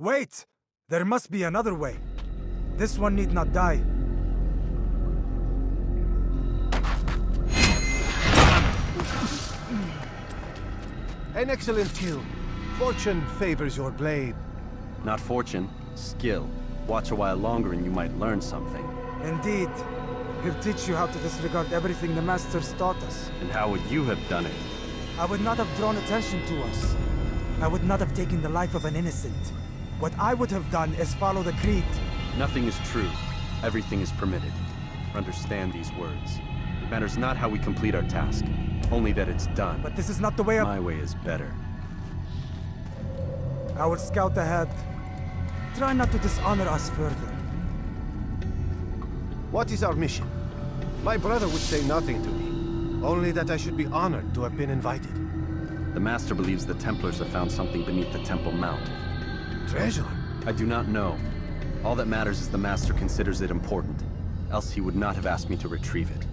Wait! There must be another way. This one need not die. An excellent kill. Fortune favors your blade. Not fortune, skill. Watch a while longer and you might learn something. Indeed. He'll teach you how to disregard everything the Masters taught us. And how would you have done it? I would not have drawn attention to us. I would not have taken the life of an innocent. What I would have done is follow the creed. Nothing is true. Everything is permitted. Understand these words. It matters not how we complete our task, only that it's done. But this is not the way My way is better. I will scout ahead. Try not to dishonor us further. What is our mission? My brother would say nothing to me. Only that I should be honored to have been invited. The Master believes the Templars have found something beneath the Temple Mount. Treasure? I do not know. All that matters is the Master considers it important. Else he would not have asked me to retrieve it.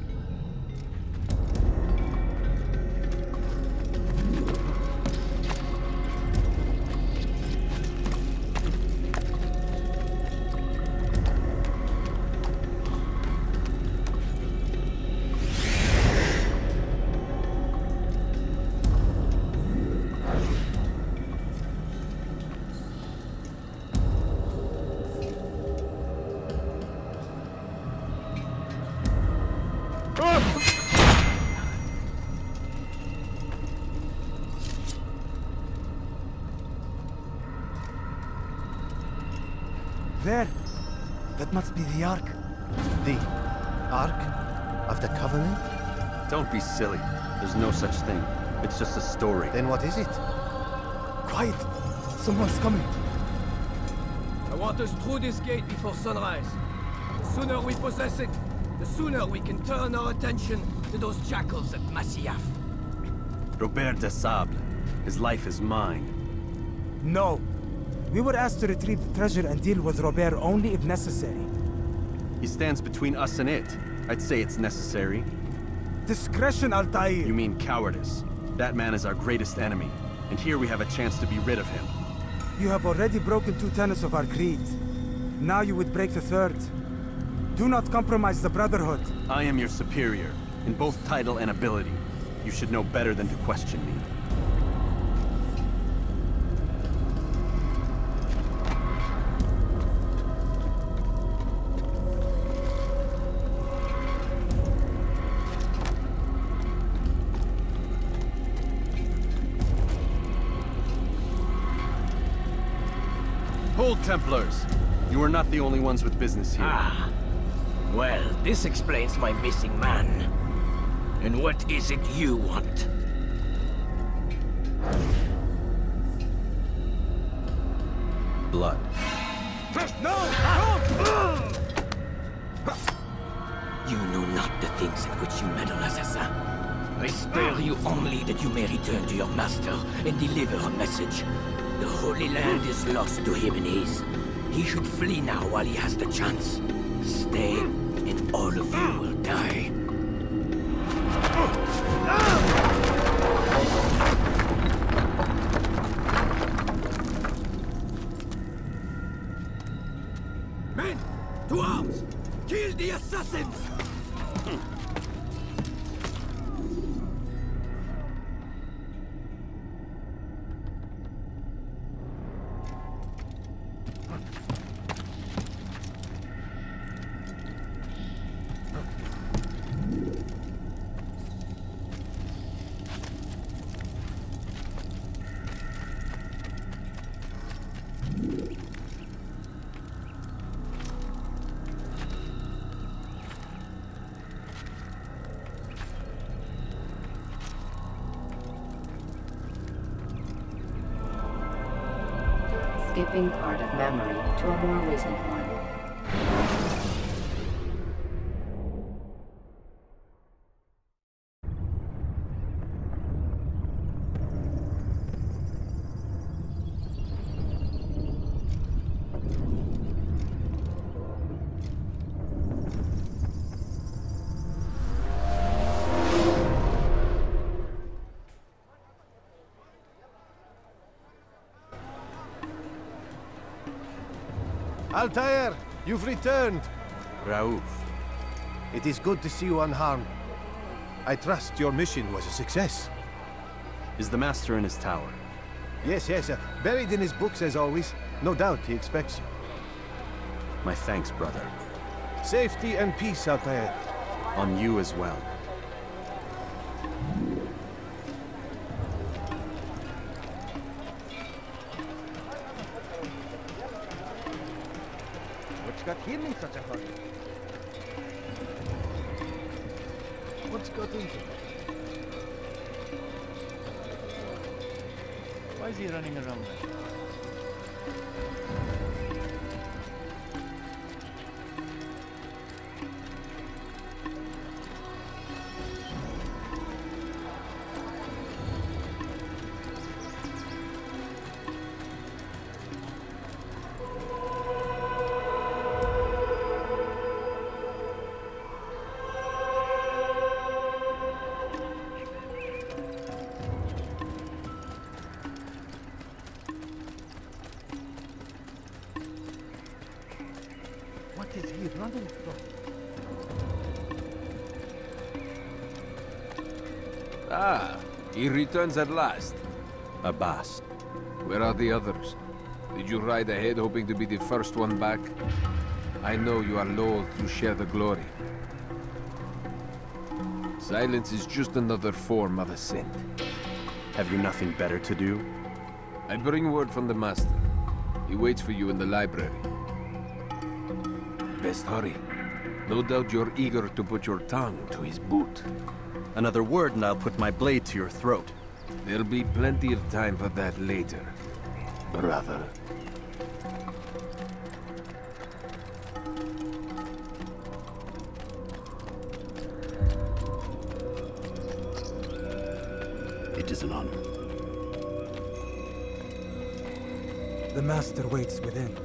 There! That must be the Ark. The Ark of the Covenant? Don't be silly. There's no such thing. It's just a story. Then what is it? Quiet! Someone's coming. I want us through this gate before sunrise. The sooner we possess it, the sooner we can turn our attention to those jackals at Masyaf. Robert de Sable. His life is mine. No. We were asked to retrieve the treasure and deal with Robert only if necessary. He stands between us and it. I'd say it's necessary. Discretion, Altair! You mean cowardice. That man is our greatest enemy, and here we have a chance to be rid of him. You have already broken 2 tenets of our creed. Now you would break the 3rd. Do not compromise the Brotherhood. I am your superior, in both title and ability. You should know better than to question me. Hold, Templars! You are not the only ones with business here. Ah. Well, this explains my missing man. And what is it you want? Blood. No! No! You know not the things in which you meddle, assassin. I spare you only that you may return to your master and deliver a message. The Holy Land is lost to him and his. He should flee now while he has the chance. Stay, and all of you will die. Men! To arms! Kill the assassins! Skipping part of memory to a more recent one. Altair, you've returned. Raouf. It is good to see you unharmed. I trust your mission was a success. Is the Master in his tower? Yes, buried in his books as always. No doubt he expects you. My thanks, brother. Safety and peace, Altair. On you as well. What's got him in such a hurry? What's got into him? Why is he running around like that? What is he running from? Ah, he returns at last. Abbas. Where are the others? Did you ride ahead hoping to be the first one back? I know you are loath to share the glory. Silence is just another form of assent. Have you nothing better to do? I bring word from the Master. He waits for you in the library. Best hurry. No doubt you're eager to put your tongue to his boot. Another word and I'll put my blade to your throat. There'll be plenty of time for that later, brother. It is an honor. The Master waits within.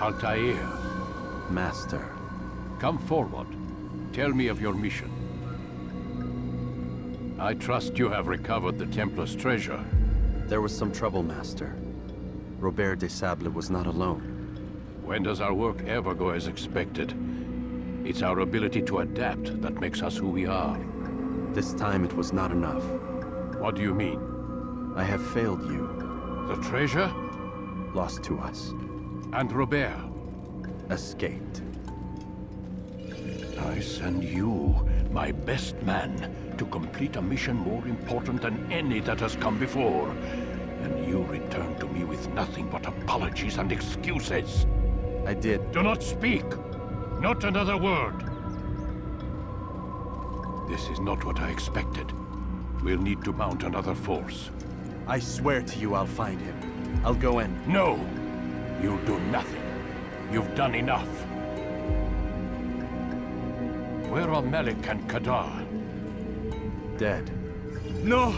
Altair, Master. come forward. Tell me of your mission. I trust you have recovered the Templar's treasure. There was some trouble, Master. Robert de Sable was not alone. When does our work ever go as expected? It's our ability to adapt that makes us who we are. This time it was not enough. What do you mean? I have failed you. The treasure? Lost to us. And Robert? Escaped. I send you, my best man, to complete a mission more important than any that has come before. And you return to me with nothing but apologies and excuses. I did. Do not speak! Not another word! This is not what I expected. We'll need to mount another force. I swear to you I'll find him. I'll go in. No! You'll do nothing. You've done enough. Where are Malik and Kadar? Dead. No!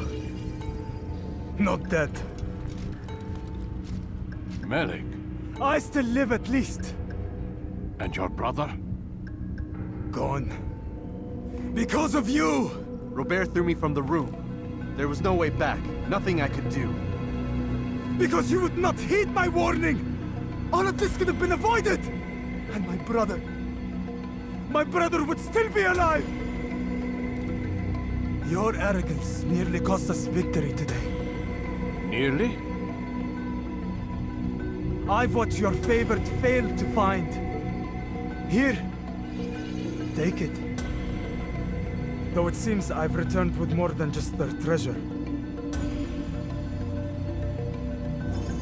Not dead. Malik? I still live at least. And your brother? Gone. Because of you! Robert threw me from the room. There was no way back. Nothing I could do. Because you would not heed my warning! All of this could have been avoided! And my brother would still be alive! Your arrogance nearly cost us victory today. Nearly? I've what your favorite failed to find. Here, take it. Though it seems I've returned with more than just their treasure.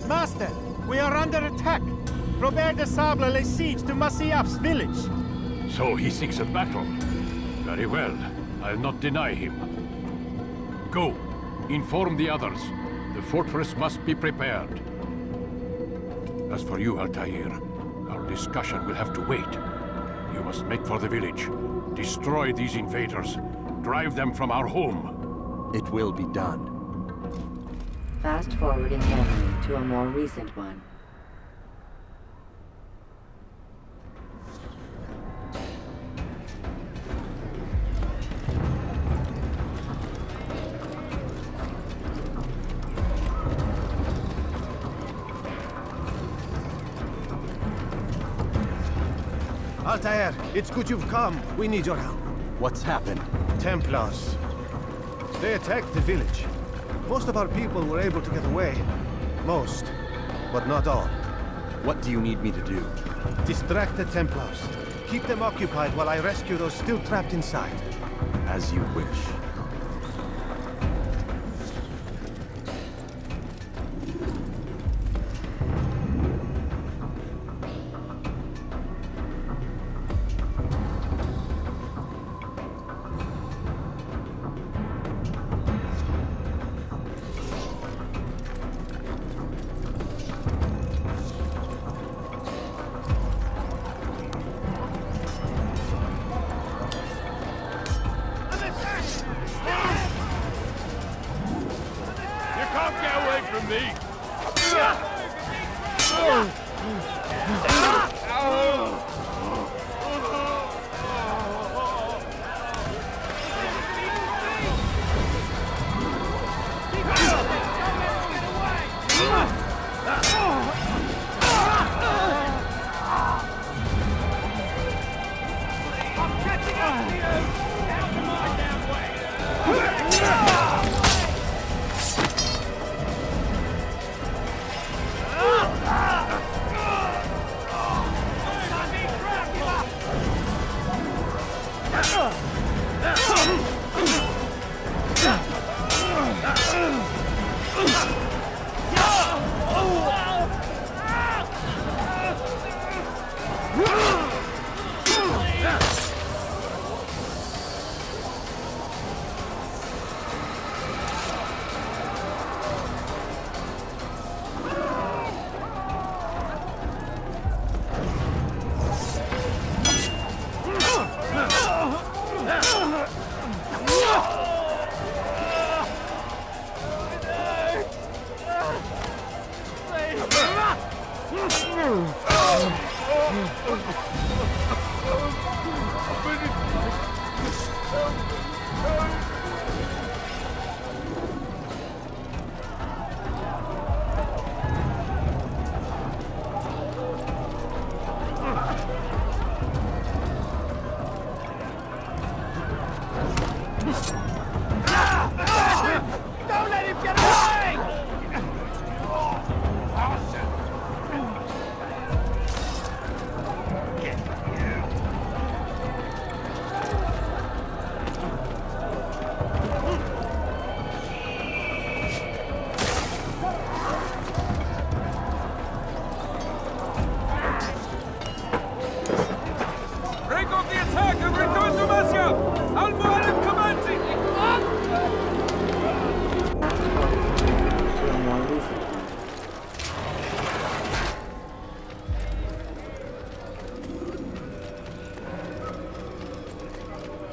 Master, we are under attack. Robert de Sable lays siege to Masyaf's village. So he seeks a battle. Very well. I'll not deny him. Go. Inform the others. The fortress must be prepared. As for you, Altair, our discussion will have to wait. You must make for the village. Destroy these invaders. Drive them from our home. It will be done. Fast forwarding memory to a more recent one. Altair, it's good you've come. We need your help. What's happened? Templars. They attacked the village. Most of our people were able to get away. Most, but not all. What do you need me to do? Distract the Templars. Keep them occupied while I rescue those still trapped inside. As you wish.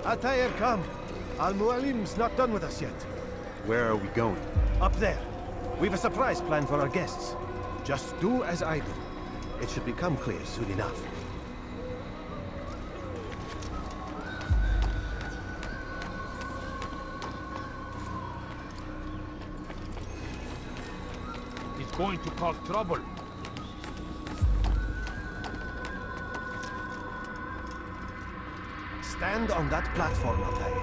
Altair, come. Al-Mualim's not done with us yet. Where are we going? Up there. We've a surprise plan for our guests. Just do as I do. It should become clear soon enough. It's going to cause trouble. Stand on that platform, Altair.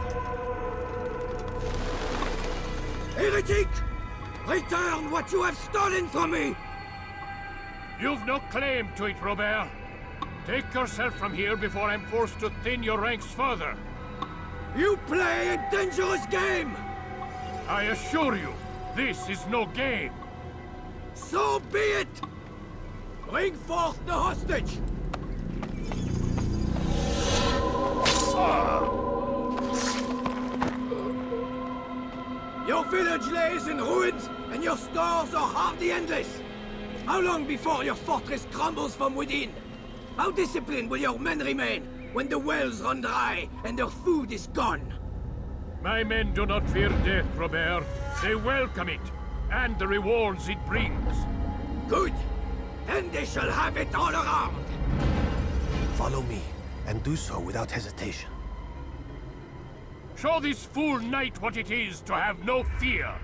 Heretic! Return what you have stolen from me! You've no claim to it, Robert. Take yourself from here before I'm forced to thin your ranks further. You play a dangerous game! I assure you, this is no game. So be it! Bring forth the hostage! Your village lays in ruins, and your stores are hardly endless. How long before your fortress crumbles from within? How disciplined will your men remain when the wells run dry and their food is gone? My men do not fear death, Robert. They welcome it, and the rewards it brings. Good. Then they shall have it all around. Follow me, and do so without hesitation. Show this fool knight what it is to have no fear.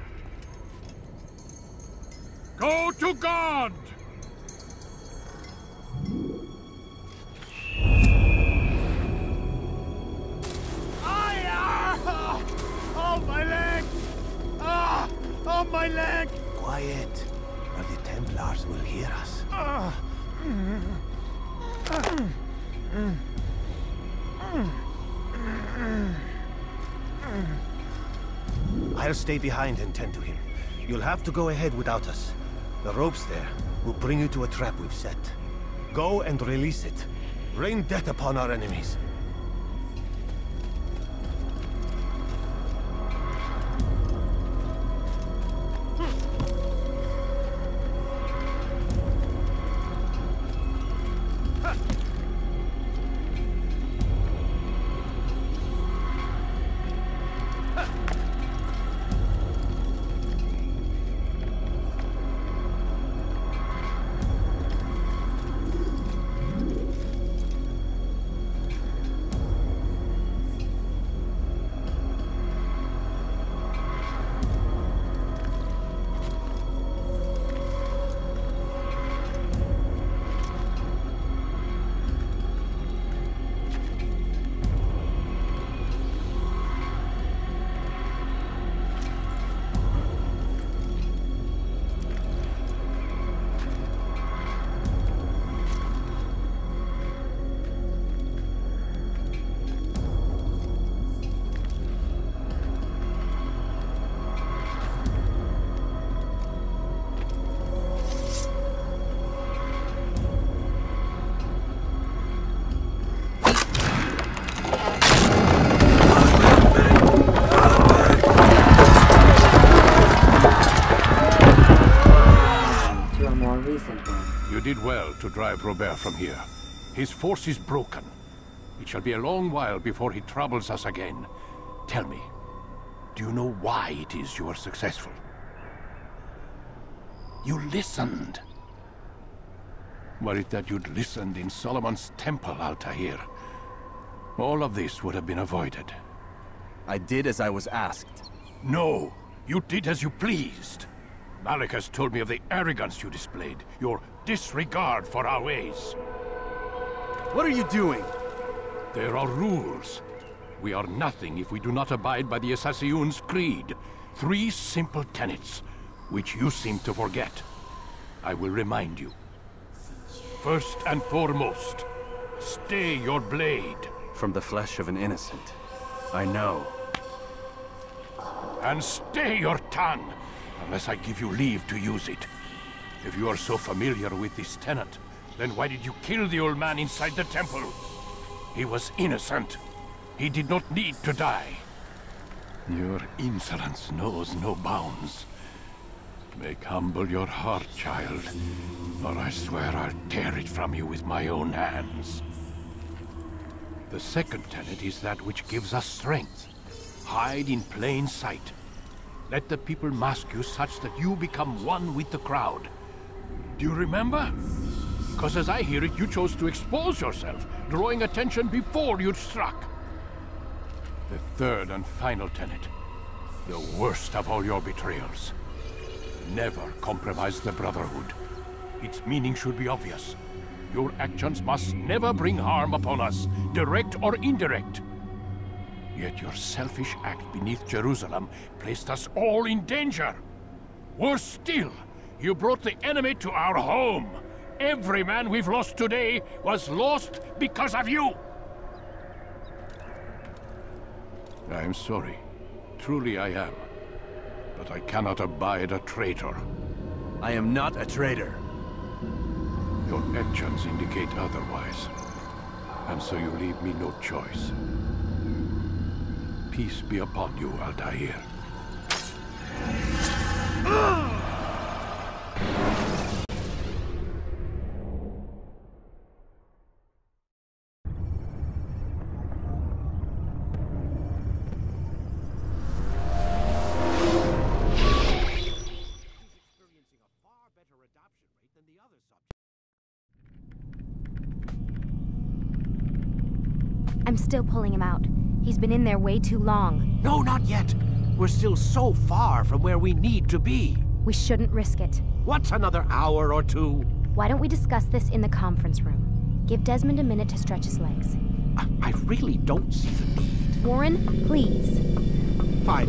Go to God! my leg! Quiet, or the Templars will hear us. I'll stay behind and tend to him. You'll have to go ahead without us. The ropes there will bring you to a trap we've set. Go and release it. Rain death upon our enemies. You did well to drive Robert from here. His force is broken. It shall be a long while before he troubles us again. Tell me, do you know why it is you are successful? You listened. Were it that you'd listened in Solomon's temple, Altair, all of this would have been avoided. I did as I was asked. No, you did as you pleased. Malik has told me of the arrogance you displayed, your disregard for our ways. What are you doing? There are rules. We are nothing if we do not abide by the Assassin's creed. 3 simple tenets, which you seem to forget. I will remind you. First and foremost, stay your blade. From the flesh of an innocent. I know. And stay your tongue, unless I give you leave to use it. If you are so familiar with this tenet, then why did you kill the old man inside the temple? He was innocent. He did not need to die. Your insolence knows no bounds. Make humble your heart, child, or I swear I'll tear it from you with my own hands. The second tenet is that which gives us strength. Hide in plain sight. Let the people mask you such that you become one with the crowd. Do you remember? Because as I hear it, you chose to expose yourself, drawing attention before you'd struck. The third and final tenet, the worst of all your betrayals. Never compromise the Brotherhood. Its meaning should be obvious. Your actions must never bring harm upon us, direct or indirect. Yet your selfish act beneath Jerusalem placed us all in danger. Worse still, you brought the enemy to our home. Every man we've lost today was lost because of you. I'm sorry. Truly I am. But I cannot abide a traitor. I am not a traitor. Your actions indicate otherwise. And so you leave me no choice. Peace be upon you, Altair. I'm still pulling him out. He's been in there way too long. No, not yet. We're still so far from where we need to be. We shouldn't risk it. What's another hour or two? Why don't we discuss this in the conference room? Give Desmond a minute to stretch his legs. I really don't see the need. Warren, please. Fine.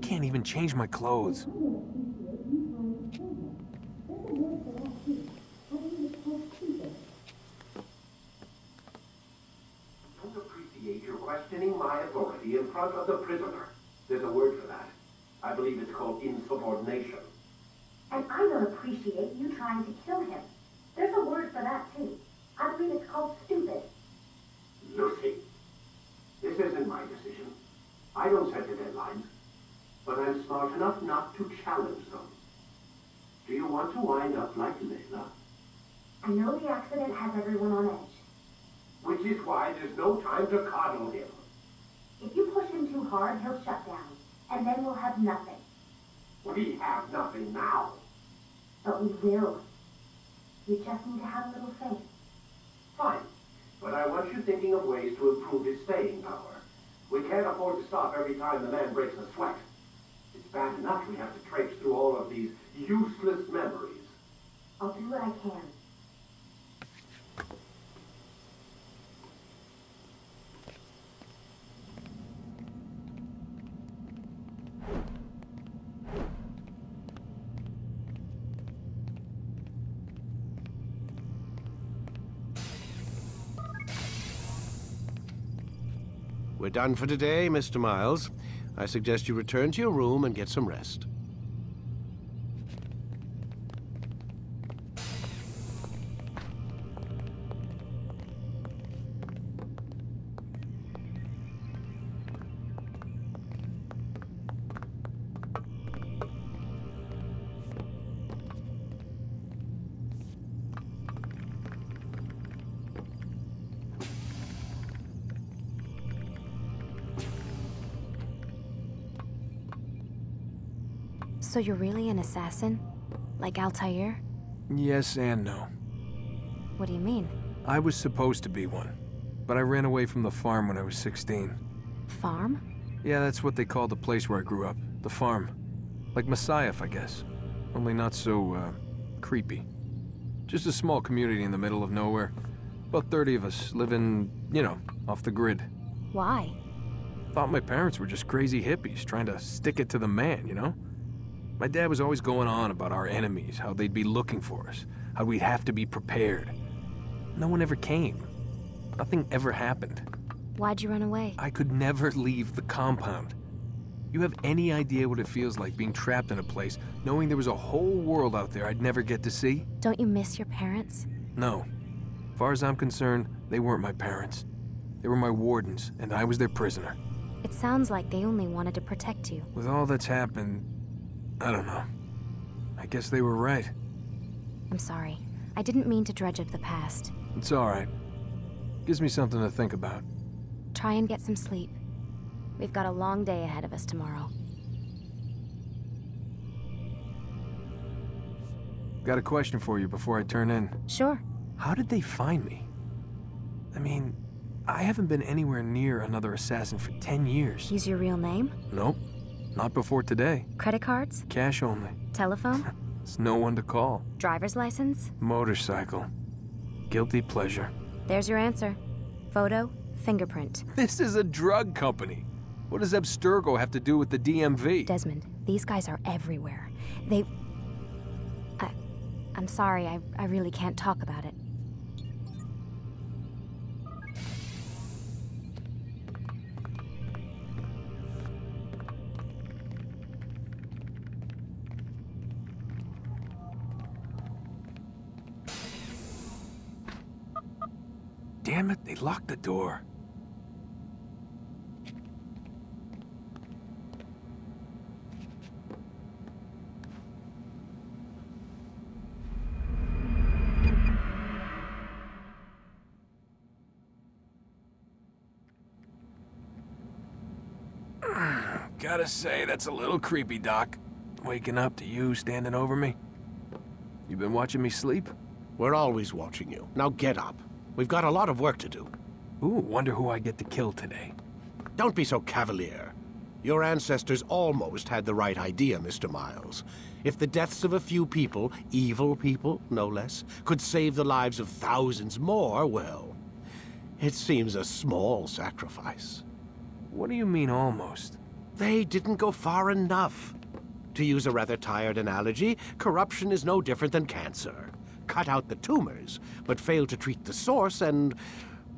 can't even change my clothes. Don't appreciate you questioning my authority in front of the prisoner. There's a word for that. I believe it's called insubordination. And I don't appreciate you trying to kill him. There's a word for that, too. I believe it's called stupid. Lucy, this isn't my decision. I don't set the deadlines. But I'm smart enough not to challenge them. Do you want to wind up like Layla? I know the accident has everyone on edge. Which is why there's no time to coddle him. If you push him too hard, he'll shut down. And then we'll have nothing. We have nothing now. But we will. You just need to have a little faith. Fine. But I want you thinking of ways to improve his staying power. We can't afford to stop every time the man breaks a sweat. It's bad enough we have to traipse through all of these useless memories. I'll do what I can. We're done for today, Mr. Miles. I suggest you return to your room and get some rest. So you're really an assassin? Like Altair? Yes and no. What do you mean? I was supposed to be one, but I ran away from the farm when I was 16. Farm? Yeah, that's what they called the place where I grew up. The farm. Like Messiah, I guess. Only not so, creepy. Just a small community in the middle of nowhere. About 30 of us living, you know, off the grid. Why? Thought my parents were just crazy hippies trying to stick it to the man, you know? My dad was always going on about our enemies, how they'd be looking for us, how we'd have to be prepared. No one ever came. Nothing ever happened. Why'd you run away? I could never leave the compound. You have any idea what it feels like being trapped in a place, knowing there was a whole world out there I'd never get to see? Don't you miss your parents? No. As far as I'm concerned, they weren't my parents. They were my wardens, and I was their prisoner. It sounds like they only wanted to protect you. With all that's happened, I don't know. I guess they were right. I'm sorry. I didn't mean to dredge up the past. It's all right. Gives me something to think about. Try and get some sleep. We've got a long day ahead of us tomorrow. Got a question for you before I turn in. Sure. How did they find me? I mean, I haven't been anywhere near another assassin for 10 years. Use your real name? Nope. Not before today. Credit cards? Cash only. Telephone? There's no one to call. Driver's license? Motorcycle. Guilty pleasure. There's your answer. Photo, fingerprint. This is a drug company. What does Abstergo have to do with the DMV? Desmond, these guys are everywhere. I'm sorry, I really can't talk about it. Damn it, they locked the door. Gotta say, that's a little creepy, Doc. Waking up to you standing over me. You been watching me sleep? We're always watching you. Now get up. We've got a lot of work to do. Ooh, wonder who I get to kill today. Don't be so cavalier. Your ancestors almost had the right idea, Mr. Miles. If the deaths of a few people, evil people, no less, could save the lives of thousands more, well, it seems a small sacrifice. What do you mean, almost? They didn't go far enough. To use a rather tired analogy, corruption is no different than cancer. Cut out the tumors, but fail to treat the source and,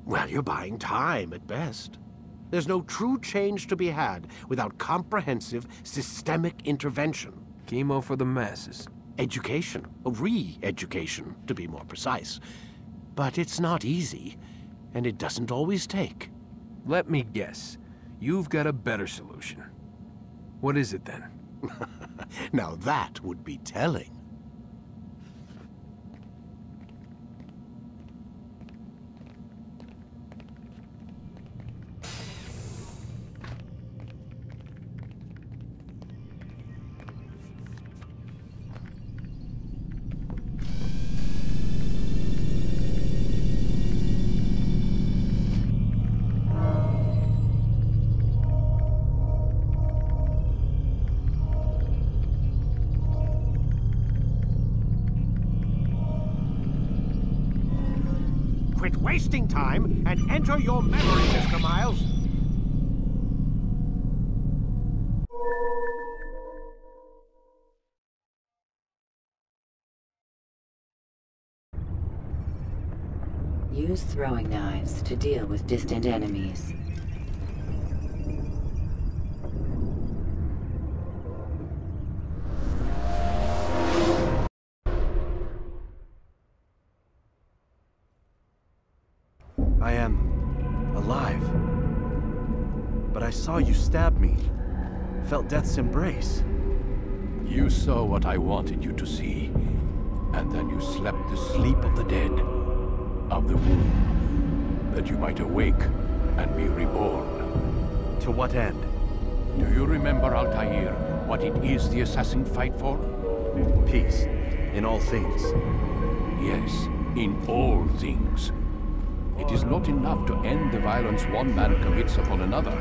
well, you're buying time at best. There's no true change to be had without comprehensive, systemic intervention. Chemo for the masses. Education, re-education, to be more precise. But it's not easy, and it doesn't always take. Let me guess. You've got a better solution. What is it then? Now that would be telling. Quit wasting time and enter your memory, Mr. Miles. Use throwing knives to deal with distant enemies. I am alive. But I saw you stab me. Felt death's embrace. You saw what I wanted you to see. And then you slept the sleep of the dead. Of the womb. That you might awake and be reborn. To what end? Do you remember, Altair, what it is the assassins fight for? Peace. In all things. Yes, in all things. It is not enough to end the violence one man commits upon another.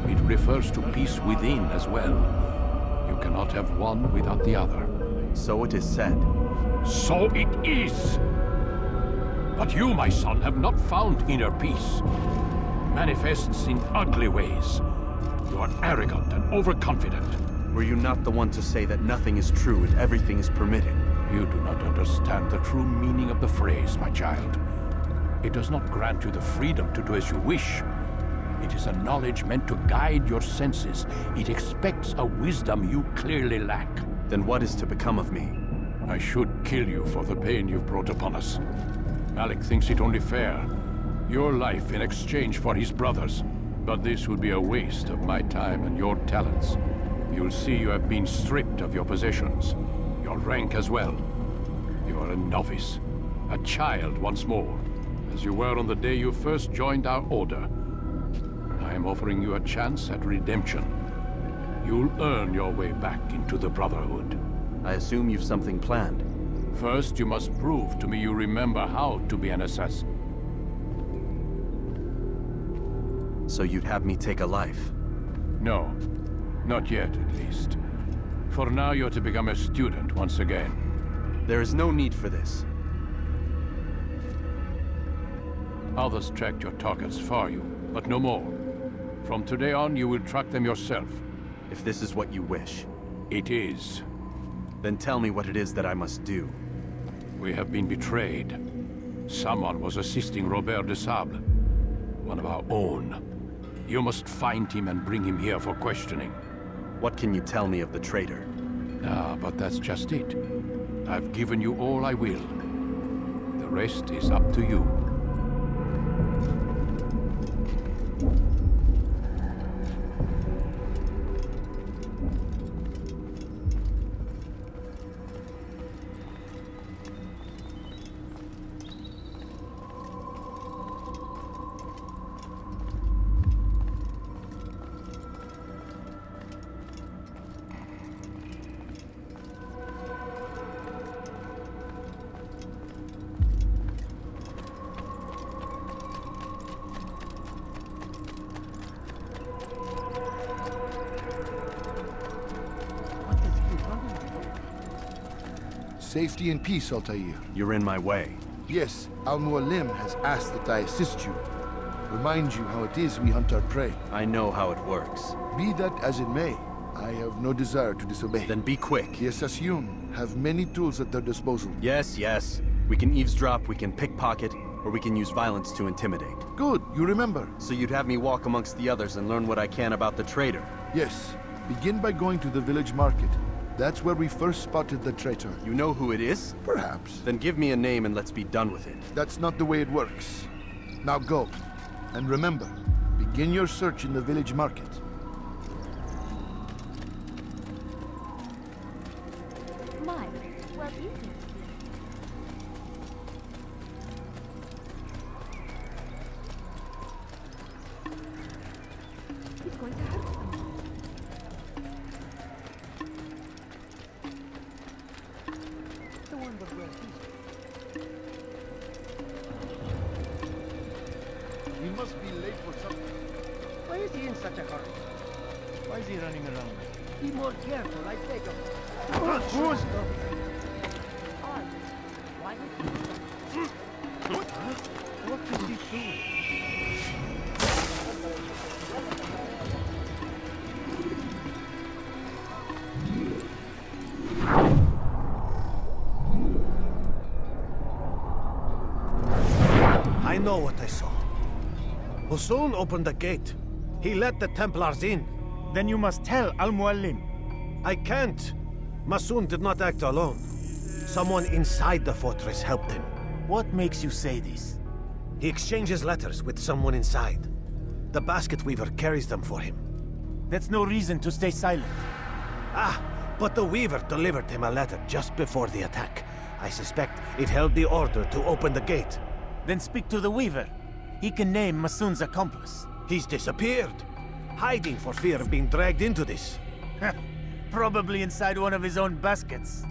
It refers to peace within as well. You cannot have one without the other. So it is said. So it is! But you, my son, have not found inner peace. Manifests in ugly ways. You are arrogant and overconfident. Were you not the one to say that nothing is true and everything is permitted? You do not understand the true meaning of the phrase, my child. It does not grant you the freedom to do as you wish. It is a knowledge meant to guide your senses. It expects a wisdom you clearly lack. Then what is to become of me? I should kill you for the pain you've brought upon us. Malik thinks it only fair. Your life in exchange for his brother's. But this would be a waste of my time and your talents. You'll see you have been stripped of your possessions. Your rank as well. You are a novice. A child once more. As you were on the day you first joined our order. I am offering you a chance at redemption. You'll earn your way back into the Brotherhood. I assume you've something planned. First, you must prove to me you remember how to be an assassin. So you'd have me take a life? No. Not yet, at least. For now, you're to become a student once again. There is no need for this. Others tracked your targets for you, but no more. From today on, you will track them yourself. If this is what you wish. It is. Then tell me what it is that I must do. We have been betrayed. Someone was assisting Robert de Sable. One of our own. You must find him and bring him here for questioning. What can you tell me of the traitor? Ah, but that's just it. I've given you all I will. The rest is up to you. Safety and peace, Altair. You're in my way. Yes, Al-Mualim has asked that I assist you. Remind you how it is we hunt our prey. I know how it works. Be that as it may, I have no desire to disobey. Then be quick. The HUN have many tools at their disposal. Yes, yes. We can eavesdrop, we can pickpocket, or we can use violence to intimidate. Good, you remember. So you'd have me walk amongst the others and learn what I can about the traitor? Yes. Begin by going to the village market. That's where we first spotted the traitor. You know who it is? Perhaps. Then give me a name and let's be done with it. That's not the way it works. Now go. And remember, begin your search in the village market. My, well, easy. He's going to hurt someone. The one that wears this. We must be late for something. Why is he in such a hurry? Why is he running around? Be more careful, I beg of you. What is he doing? I know what I saw. Hussein opened the gate. He let the Templars in. Then you must tell Al-Muallim. I can't. Masoon did not act alone. Someone inside the fortress helped him. What makes you say this? He exchanges letters with someone inside. The basket weaver carries them for him. That's no reason to stay silent. Ah, but the weaver delivered him a letter just before the attack. I suspect it held the order to open the gate. Then speak to the weaver. He can name Masoon's accomplice. He's disappeared, hiding for fear of being dragged into this. Probably inside one of his own baskets.